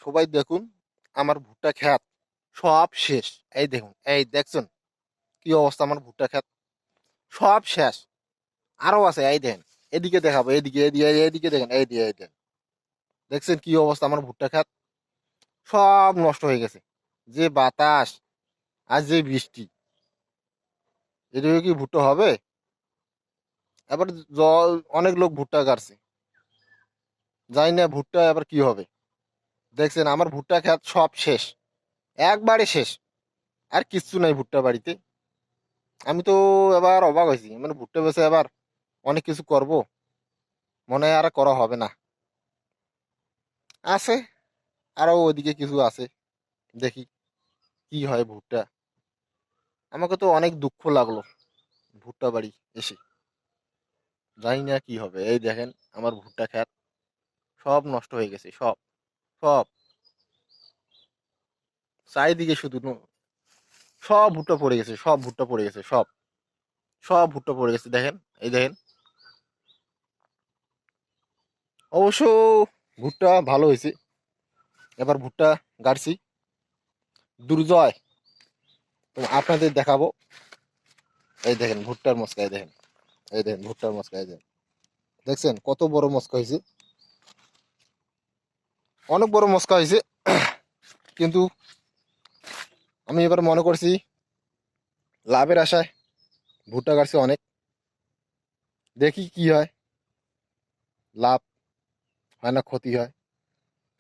সবাই দেখুন আমার ভুট্টা ক্ষেত সব শেষ। এই দেখুন, এই দেখছেন কি অবস্থা আমার ভুট্টা ক্ষেত, সব শেষ। আরো আছে, এই দেখেন, এদিকে দেখাবো, এদিকে এদিকে এদিকে দেখেন, এই দিয়ে এই দেখেন, দেখছেন কি অবস্থা আমার ভুট্টা ক্ষেত, সব নষ্ট হয়ে গেছে। যে বাতাস আর যে বৃষ্টি, এদিকে কি ভুট্টা হবে? এবার জল, অনেক লোক ভুট্টা কাটছে, জানি না ভুট্টা এবার কি হবে। দেখছেন আমার ভুট্টা ক্ষেত সব শেষ, একবারে শেষ, আর কিচ্ছু নাই ভুট্টা বাড়িতে। আমি তো এবার অবাক হয়েছি, মানে ভুট্টা বেছে এবার অনেক কিছু করব, মনে হয় আর করা হবে না। আছে আরো ওইদিকে কিছু আছে, দেখি কি হয় ভুট্টা। আমাকে তো অনেক দুঃখ লাগলো ভুট্টা বাড়ি এসে, জানি না কি হবে। এই দেখেন আমার ভুট্টা ক্ষেত সব নষ্ট হয়ে গেছে, সব সব চারিদিকে শুধু সব ভুট্টা পড়ে গেছে, সব ভুট্টা পড়ে গেছে, সব সব ভুট্টা পড়ে গেছে, দেখেন, এই দেখেন। অবশ্য ভুট্টা ভালো হয়েছে, এবার ভুট্টা গাড়ছি দুর্জয়, তো আপনাদের দেখাবো। এই দেখেন ভুট্টার মস্কা, এই দেখেন, এই দেখেন ভুট্টার মস্কা, এই দেখেন, দেখছেন কত বড় মস্কা হয়েছে, অনেক বড় মস্কা হয়েছে। কিন্তু আমি এবার মনে করছি লাভের আশায় ভুট্টা গাড়ছি অনেক, দেখি কি হয়, লাভ হয় না ক্ষতি হয়।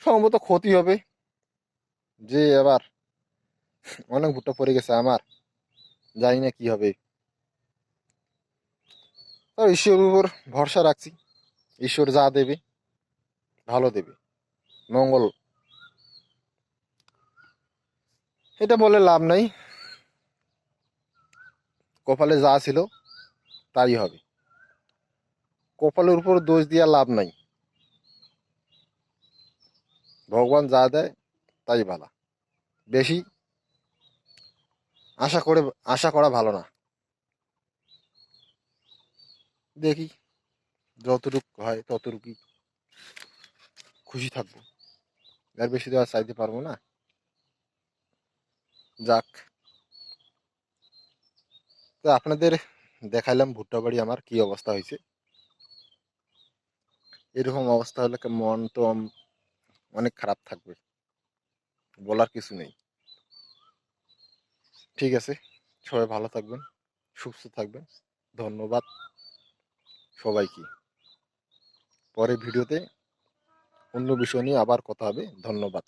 সম্ভবত ক্ষতি হবে, যে এবার অনেক ভুট্টা পড়ে গেছে আমার, জানি না কি হবে। তো ঈশ্বরের উপর ভরসা রাখছি, ঈশ্বর যা দেবে ভালো দেবে, মঙ্গল, এটা বলে লাভ নাই। কপালে যা ছিল তাই হবে, কপালের উপর দোষ দিয়া লাভ নাই, ভগবান যা দেয় তাই ভালো। বেশি আশা করে, আশা করা ভালো না। দেখি যতটুক হয় ততটুকুই খুশি থাকবো, এর বেশি তো আর চাইতে পারবো না। যাক, তো আপনাদের দেখাইলাম ভুট্টা বাড়ি আমার কি অবস্থা হয়েছে। এরকম অবস্থা হলে মন তো অনেক খারাপ থাকবে, বলার কিছু নেই। ঠিক আছে, সবাই ভালো থাকবেন, সুস্থ থাকবেন, ধন্যবাদ সবাইকে। পরের ভিডিওতে অন্য বিষয় নিয়ে আবার কথা হবে, ধন্যবাদ।